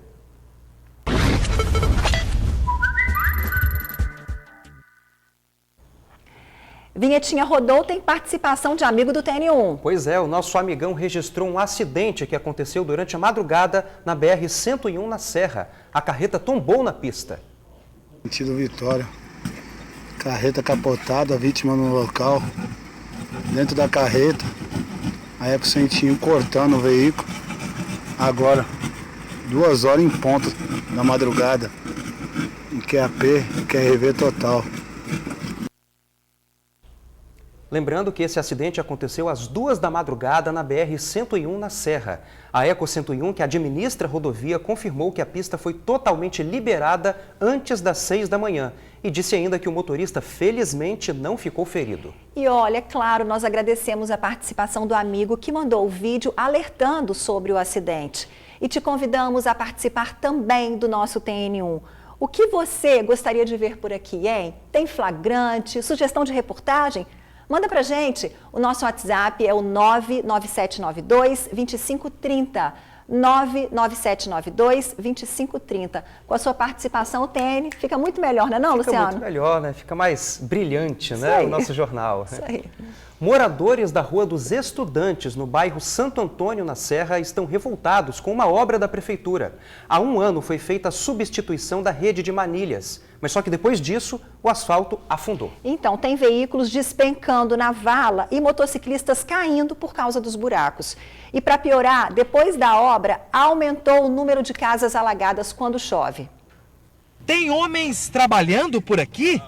Vinhetinha rodou tem participação de amigo do TN1. Pois é, o nosso amigão registrou um acidente que aconteceu durante a madrugada na BR-101 na Serra. A carreta tombou na pista. Sentido Vitória. Carreta capotada, a vítima no local. Dentro da carreta, a Eco Centinho cortando o veículo. Agora, 2 horas em ponto da madrugada. QAP, QRV total. Lembrando que esse acidente aconteceu às 2 da madrugada na BR-101 na Serra. A Eco 101, que administra a rodovia, confirmou que a pista foi totalmente liberada antes das 6 da manhã e disse ainda que o motorista felizmente não ficou ferido. E olha, é claro, nós agradecemos a participação do amigo que mandou o vídeo alertando sobre o acidente. E te convidamos a participar também do nosso TN1. O que você gostaria de ver por aqui, hein? Tem flagrante, sugestão de reportagem? Manda pra gente, o nosso WhatsApp é o 99792-2530, 99792-2530. Com a sua participação, o TN fica muito melhor, não é não, Luciano? Fica muito melhor, né? Fica mais brilhante, Isso né, aí. o nosso jornal. Isso aí. Moradores da Rua dos Estudantes, no bairro Santo Antônio, na Serra, estão revoltados com uma obra da prefeitura. Há um ano foi feita a substituição da rede de manilhas, mas só que depois disso, o asfalto afundou. Então, tem veículos despencando na vala e motociclistas caindo por causa dos buracos. E para piorar, depois da obra, aumentou o número de casas alagadas quando chove. Tem homens trabalhando por aqui?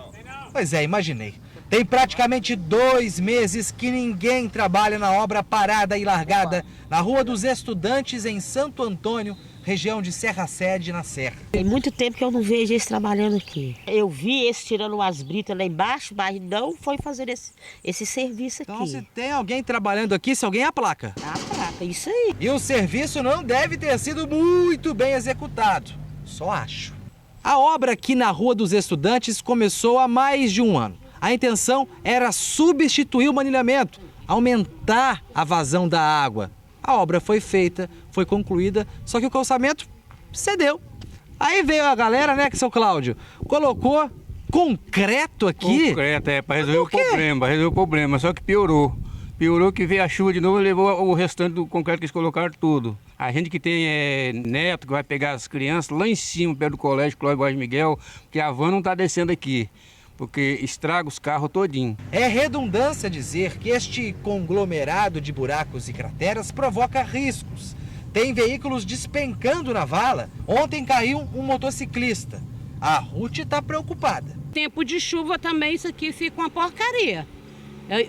Pois é, imaginei. Tem praticamente 2 meses que ninguém trabalha na obra parada e largada na Rua dos Estudantes, em Santo Antônio, região de Serra Sede, na Serra. Tem muito tempo que eu não vejo eles trabalhando aqui. Eu vi eles tirando umas britas lá embaixo, mas não foi fazer esse serviço aqui. Então, se tem alguém trabalhando aqui, se alguém é a placa. A placa, isso aí. E o serviço não deve ter sido muito bem executado. Só acho. A obra aqui na Rua dos Estudantes começou há mais de um ano. A intenção era substituir o manilhamento, aumentar a vazão da água. A obra foi feita, foi concluída, só que o calçamento cedeu. Aí veio a galera, né, que seu Cláudio, colocou concreto aqui. Concreto, para resolver o problema, só que piorou. Piorou que veio a chuva de novo e levou o restante do concreto que eles colocaram tudo. A gente que tem neto, que vai pegar as crianças lá em cima, perto do colégio Cláudio Vaz Miguel, que a van não está descendo aqui, porque estraga os carros todinho. É redundância dizer que este conglomerado de buracos e crateras provoca riscos. Tem veículos despencando na vala. Ontem caiu um motociclista. A Ruth está preocupada. Tempo de chuva também isso aqui fica uma porcaria.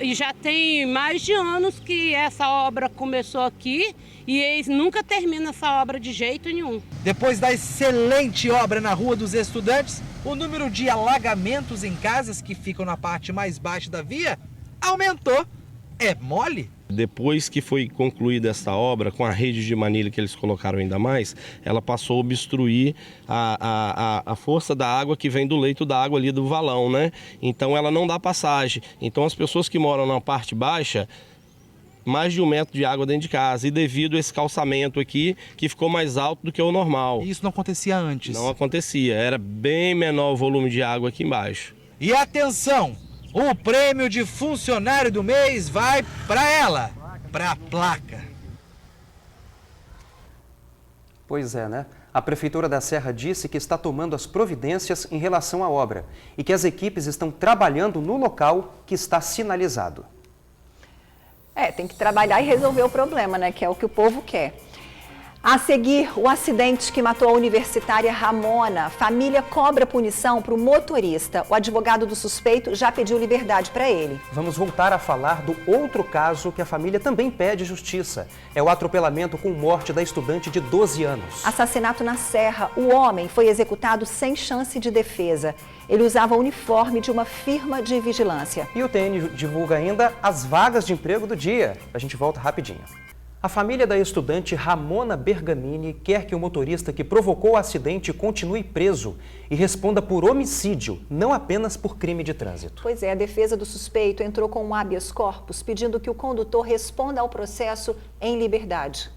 E já tem mais de anos que essa obra começou aqui e eles nunca terminam essa obra de jeito nenhum. Depois da excelente obra na Rua dos Estudantes, o número de alagamentos em casas que ficam na parte mais baixa da via aumentou. É mole? Depois que foi concluída essa obra, com a rede de manilha que eles colocaram ainda mais, ela passou a obstruir a força da água que vem do leito da água ali do valão, né? Então ela não dá passagem. Então as pessoas que moram na parte baixa, mais de 1 metro de água dentro de casa, e devido a esse calçamento aqui, que ficou mais alto do que o normal. E isso não acontecia antes? Não acontecia, era bem menor o volume de água aqui embaixo. E atenção! O prêmio de funcionário do mês vai para ela, para a placa. Pois é, né? A Prefeitura da Serra disse que está tomando as providências em relação à obra e que as equipes estão trabalhando no local que está sinalizado. Tem que trabalhar e resolver o problema, né? Que é o que o povo quer. A seguir, o acidente que matou a universitária Ramona. Família cobra punição para o motorista. O advogado do suspeito já pediu liberdade para ele. Vamos voltar a falar do outro caso que a família também pede justiça. É o atropelamento com morte da estudante de 12 anos. Assassinato na Serra. O homem foi executado sem chance de defesa. Ele usava o uniforme de uma firma de vigilância. E o TN divulga ainda as vagas de emprego do dia. A gente volta rapidinho. A família da estudante Ramona Bergamini quer que o motorista que provocou o acidente continue preso e responda por homicídio, não apenas por crime de trânsito. Pois é, a defesa do suspeito entrou com um habeas corpus pedindo que o condutor responda ao processo em liberdade.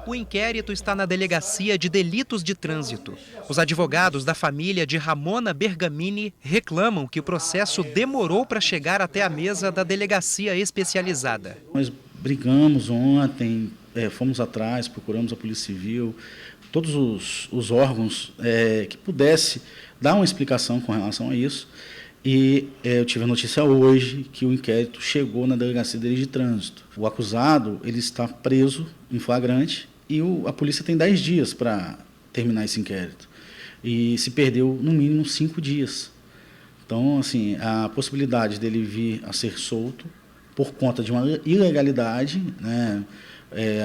O inquérito está na Delegacia de Delitos de Trânsito. Os advogados da família de Ramona Bergamini reclamam que o processo demorou para chegar até a mesa da delegacia especializada. Nós brigamos ontem, fomos atrás, procuramos a Polícia Civil, todos os órgãos que pudesse dar uma explicação com relação a isso. E eu tive a notícia hoje que o inquérito chegou na Delegacia de Trânsito. O acusado ele está preso em flagrante e a polícia tem 10 dias para terminar esse inquérito. E se perdeu no mínimo 5 dias. Então, assim, a possibilidade dele vir a ser solto por conta de uma ilegalidade, né,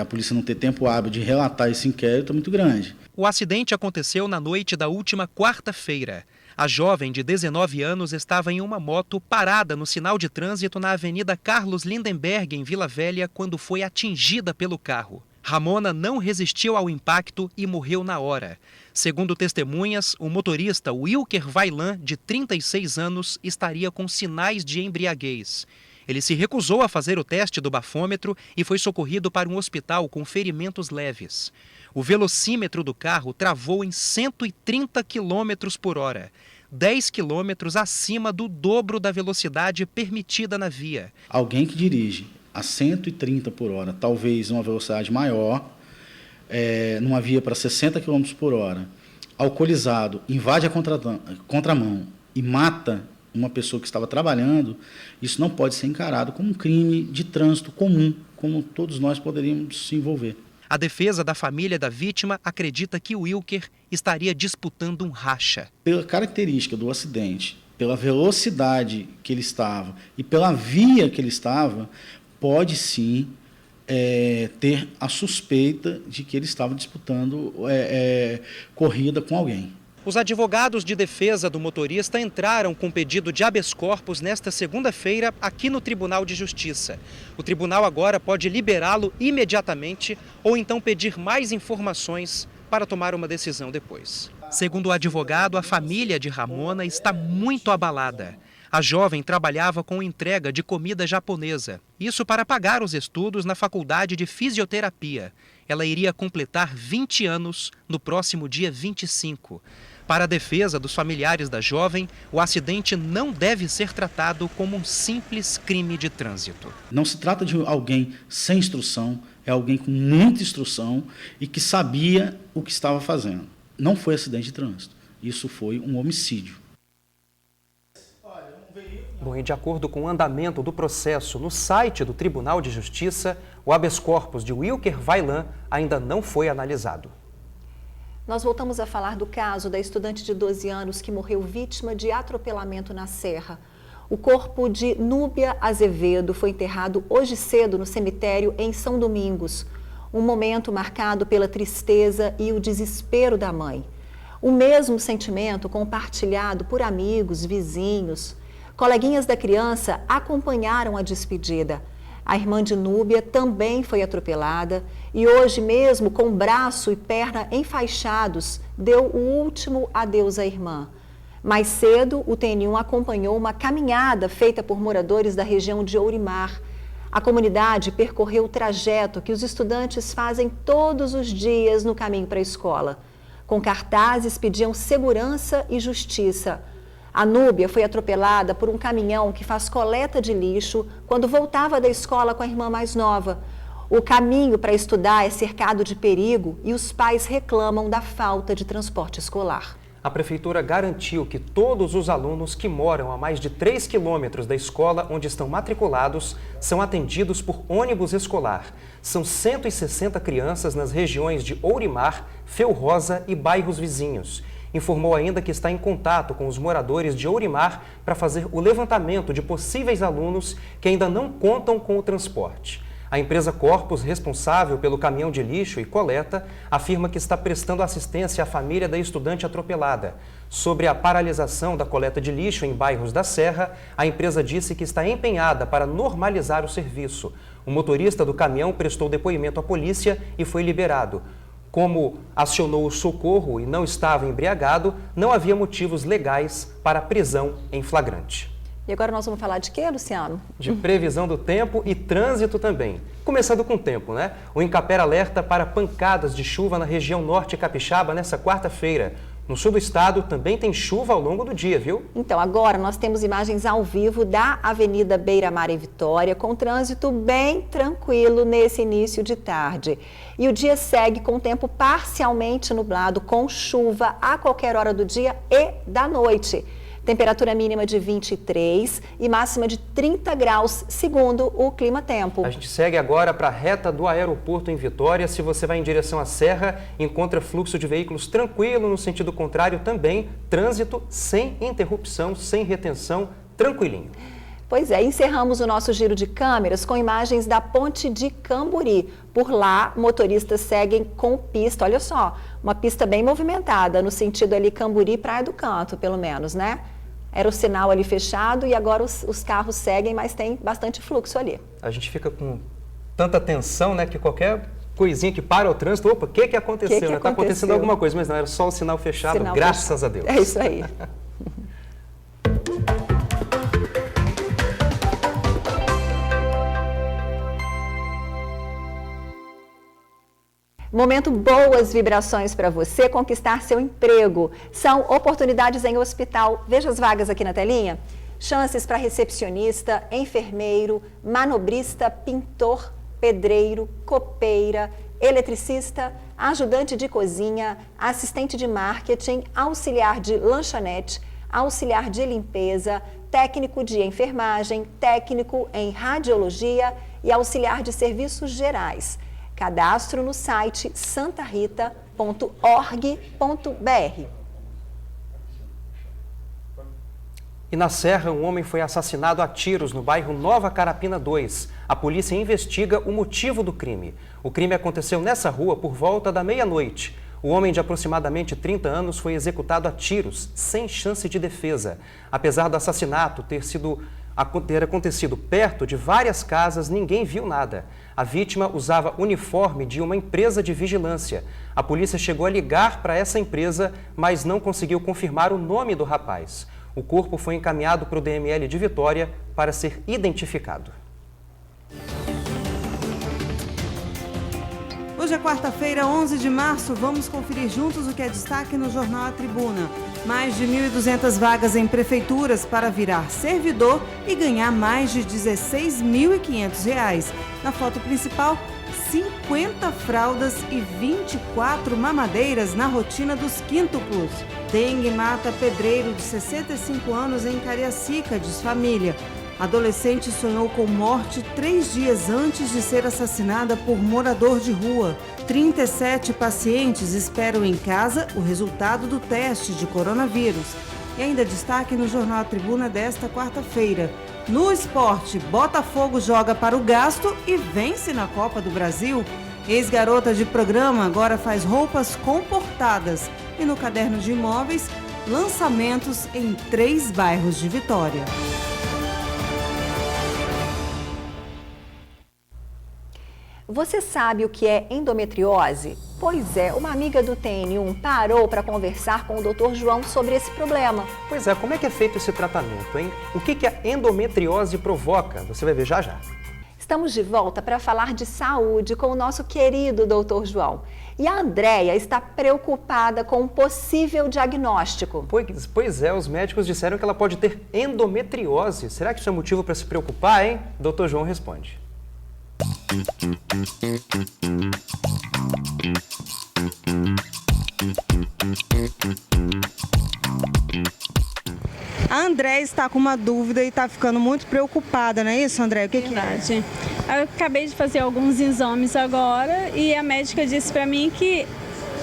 a polícia não ter tempo hábil de relatar esse inquérito é muito grande. O acidente aconteceu na noite da última quarta-feira. A jovem de 19 anos estava em uma moto parada no sinal de trânsito na Avenida Carlos Lindenberg, em Vila Velha, quando foi atingida pelo carro. Ramona não resistiu ao impacto e morreu na hora. Segundo testemunhas, o motorista Wilker Vailan, de 36 anos, estaria com sinais de embriaguez. Ele se recusou a fazer o teste do bafômetro e foi socorrido para um hospital com ferimentos leves. O velocímetro do carro travou em 130 km por hora, 10 km acima do dobro da velocidade permitida na via. Alguém que dirige a 130 por hora, talvez uma velocidade maior, numa via para 60 km por hora, alcoolizado, invade a contramão e mata uma pessoa que estava trabalhando, isso não pode ser encarado como um crime de trânsito comum, como todos nós poderíamos se envolver. A defesa da família da vítima acredita que o Wilker estaria disputando um racha. Pela característica do acidente, pela velocidade que ele estava e pela via que ele estava, pode sim ter a suspeita de que ele estava disputando corrida com alguém. Os advogados de defesa do motorista entraram com pedido de habeas corpus nesta segunda-feira aqui no Tribunal de Justiça. O tribunal agora pode liberá-lo imediatamente ou então pedir mais informações para tomar uma decisão depois. Segundo o advogado, a família de Ramona está muito abalada. A jovem trabalhava com entrega de comida japonesa, isso para pagar os estudos na Faculdade de Fisioterapia. Ela iria completar 20 anos no próximo dia 25. Para a defesa dos familiares da jovem, o acidente não deve ser tratado como um simples crime de trânsito. Não se trata de alguém sem instrução, é alguém com muita instrução e que sabia o que estava fazendo. Não foi acidente de trânsito, isso foi um homicídio. Bom, e de acordo com o andamento do processo no site do Tribunal de Justiça, o habeas corpus de Wilker Vailan ainda não foi analisado. Nós voltamos a falar do caso da estudante de 12 anos que morreu vítima de atropelamento na Serra. O corpo de Núbia Azevedo foi enterrado hoje cedo no cemitério em São Domingos. Um momento marcado pela tristeza e o desespero da mãe. O mesmo sentimento compartilhado por amigos, vizinhos. Coleguinhas da criança acompanharam a despedida. A irmã de Núbia também foi atropelada e hoje mesmo, com braço e perna enfaixados, deu o último adeus à irmã. Mais cedo, o TN1 acompanhou uma caminhada feita por moradores da região de Ourimar. A comunidade percorreu o trajeto que os estudantes fazem todos os dias no caminho para a escola. Com cartazes pediam segurança e justiça. A Núbia foi atropelada por um caminhão que faz coleta de lixo quando voltava da escola com a irmã mais nova. O caminho para estudar é cercado de perigo e os pais reclamam da falta de transporte escolar. A Prefeitura garantiu que todos os alunos que moram a mais de 3 quilômetros da escola onde estão matriculados são atendidos por ônibus escolar. São 160 crianças nas regiões de Ourimar, Feurrosa e bairros vizinhos. Informou ainda que está em contato com os moradores de Ourimar para fazer o levantamento de possíveis alunos que ainda não contam com o transporte. A empresa Corpus, responsável pelo caminhão de lixo e coleta, afirma que está prestando assistência à família da estudante atropelada. Sobre a paralisação da coleta de lixo em bairros da Serra, a empresa disse que está empenhada para normalizar o serviço. O motorista do caminhão prestou depoimento à polícia e foi liberado. Como acionou o socorro e não estava embriagado, não havia motivos legais para a prisão em flagrante. E agora nós vamos falar de quê, Luciano? De previsão do tempo e trânsito também. Começando com o tempo, né? O Incapera alerta para pancadas de chuva na região norte capixaba nessa quarta-feira. No sul do estado também tem chuva ao longo do dia, viu? Então, agora nós temos imagens ao vivo da Avenida Beira-Mar em Vitória, com trânsito bem tranquilo nesse início de tarde. E o dia segue com tempo parcialmente nublado, com chuva a qualquer hora do dia e da noite. Temperatura mínima de 23 e máxima de 30 graus, segundo o Clima Tempo. A gente segue agora para a reta do aeroporto em Vitória. Se você vai em direção à Serra, encontra fluxo de veículos tranquilo. No sentido contrário, também trânsito sem interrupção, sem retenção, tranquilinho. Pois é, encerramos o nosso giro de câmeras com imagens da ponte de Camburi. Por lá, motoristas seguem com pista, olha só, uma pista bem movimentada, no sentido ali Camburi, Praia do Canto, pelo menos, né? Era o sinal ali fechado e agora os carros seguem, mas tem bastante fluxo ali. A gente fica com tanta tensão, né, que qualquer coisinha que para o trânsito, opa, o que aconteceu? Está acontecendo alguma coisa, mas não, era só o sinal fechado, graças a Deus. É isso aí. Momento boas vibrações para você conquistar seu emprego. São oportunidades em hospital. Veja as vagas aqui na telinha. Chances para recepcionista, enfermeiro, manobrista, pintor, pedreiro, copeira, eletricista, ajudante de cozinha, assistente de marketing, auxiliar de lanchonete, auxiliar de limpeza, técnico de enfermagem, técnico em radiologia e auxiliar de serviços gerais. Cadastro no site santarita.org.br. E na Serra, um homem foi assassinado a tiros no bairro Nova Carapina 2. A polícia investiga o motivo do crime. O crime aconteceu nessa rua por volta da meia-noite. O homem de aproximadamente 30 anos foi executado a tiros, sem chance de defesa. Apesar do assassinato ter acontecido perto de várias casas, ninguém viu nada. A vítima usava uniforme de uma empresa de vigilância. A polícia chegou a ligar para essa empresa, mas não conseguiu confirmar o nome do rapaz. O corpo foi encaminhado para o DML de Vitória para ser identificado. Hoje é quarta-feira, 11 de março. Vamos conferir juntos o que é destaque no Jornal A Tribuna. Mais de 1.200 vagas em prefeituras para virar servidor e ganhar mais de R$ 16.500. Na foto principal, 50 fraldas e 24 mamadeiras na rotina dos quíntuplos. Dengue mata pedreiro de 65 anos em Cariacica, diz família. Adolescente sonhou com morte 3 dias antes de ser assassinada por morador de rua. 37 pacientes esperam em casa o resultado do teste de coronavírus. E ainda destaque no Jornal A Tribuna desta quarta-feira. No esporte, Botafogo joga para o gasto e vence na Copa do Brasil. Ex-garota de programa agora faz roupas comportadas. E no caderno de imóveis, lançamentos em 3 bairros de Vitória. Você sabe o que é endometriose? Pois é, uma amiga do TN1 parou para conversar com o Dr. João sobre esse problema. Pois é, como é que é feito esse tratamento, hein? O que a endometriose provoca? Você vai ver já já. Estamos de volta para falar de saúde com o nosso querido Dr. João. E a Andréia está preocupada com um possível diagnóstico. Pois é, os médicos disseram que ela pode ter endometriose. Será que isso é motivo para se preocupar, hein? Dr. João responde. A Andréia está com uma dúvida e está ficando muito preocupada, não é isso, Andréia? O que é? Verdade. Eu acabei de fazer alguns exames agora e a médica disse para mim que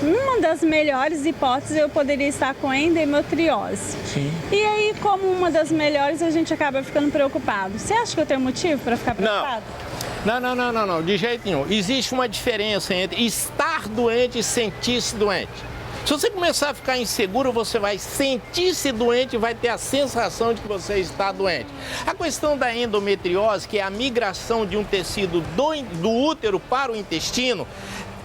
uma das melhores hipóteses eu poderia estar com endometriose. Sim. E aí, como uma das melhores, a gente acaba ficando preocupado. Você acha que eu tenho motivo para ficar preocupado? Não, de jeito nenhum. Existe uma diferença entre estar doente e sentir-se doente. Se você começar a ficar inseguro, você vai sentir-se doente e vai ter a sensação de que você está doente. A questão da endometriose, que é a migração de um tecido do útero para o intestino,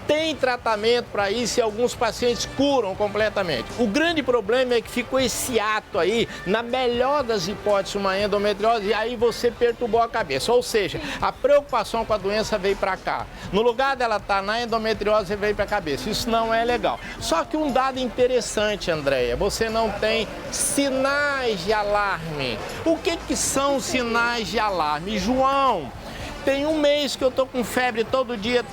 tem tratamento para isso e alguns pacientes curam completamente. O grande problema é que ficou esse ato aí, na melhor das hipóteses, uma endometriose, e aí você perturbou a cabeça. Ou seja, a preocupação com a doença veio para cá. No lugar dela estar na endometriose, veio para a cabeça. Isso não é legal. Só que um dado interessante, Andréia, você não tem sinais de alarme. O que são sinais de alarme? João, tem um mês que eu tô com febre todo dia.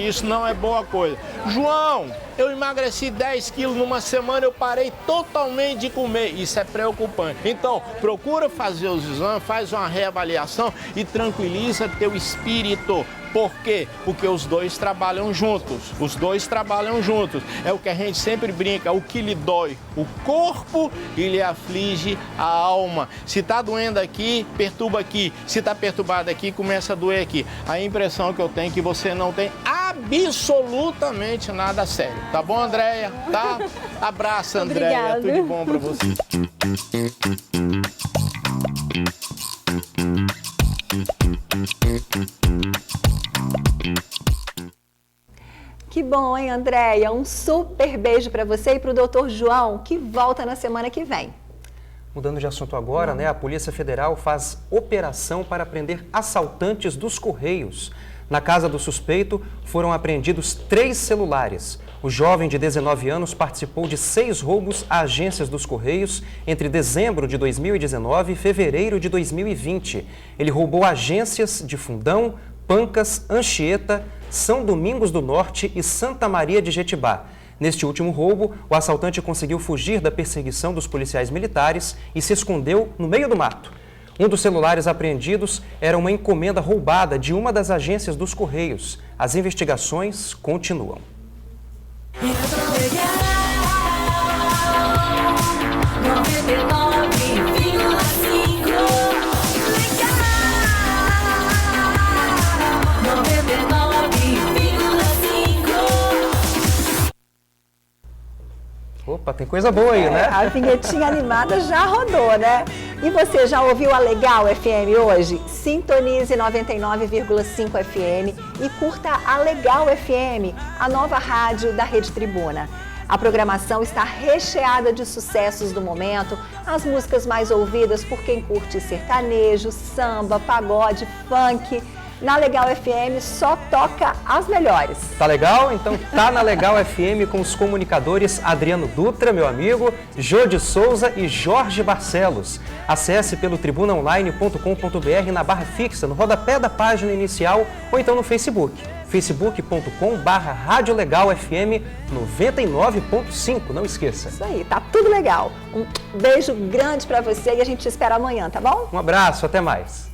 Isso não é boa coisa. João, eu emagreci 10 quilos numa semana, eu parei totalmente de comer. Isso é preocupante. Então, procura fazer os exames, faz uma reavaliação e tranquiliza teu espírito. Por quê? Porque os dois trabalham juntos. Os dois trabalham juntos. É o que a gente sempre brinca, o que lhe dói o corpo e lhe aflige a alma. Se tá doendo aqui, perturba aqui. Se tá perturbado aqui, começa a doer aqui. A impressão que eu tenho é que você não tem absolutamente nada sério. Tá bom, Andréia? Tá? Abraço, Andréia. Tudo de bom pra você. Que bom, hein, Andréia? Um super beijo para você e para o Dr. João, que volta na semana que vem. Mudando de assunto agora, né? A Polícia Federal faz operação para prender assaltantes dos Correios. Na casa do suspeito foram apreendidos 3 celulares. O jovem de 19 anos participou de 6 roubos a agências dos Correios entre dezembro de 2019 e fevereiro de 2020. Ele roubou agências de Fundão, Pancas, Anchieta, São Domingos do Norte e Santa Maria de Jetibá. Neste último roubo, o assaltante conseguiu fugir da perseguição dos policiais militares e se escondeu no meio do mato. Um dos celulares apreendidos era uma encomenda roubada de uma das agências dos Correios. As investigações continuam. Opa, tem coisa boa aí, né? A vinhetinha animada já rodou, né? E você já ouviu a Legal FM hoje? Sintonize 99,5 FM e curta a Legal FM, a nova rádio da Rede Tribuna. A programação está recheada de sucessos do momento, as músicas mais ouvidas por quem curte sertanejo, samba, pagode, funk. Na Legal FM só toca as melhores. Tá legal? Então tá na Legal FM com os comunicadores Adriano Dutra, meu amigo, Jô de Souza e Jorge Barcelos. Acesse pelo tribunaonline.com.br na barra fixa, no rodapé da página inicial ou então no Facebook. facebook.com/Rádio Legal FM 99.5, não esqueça. Isso aí, tá tudo legal. Um beijo grande pra você e a gente te espera amanhã, tá bom? Um abraço, até mais.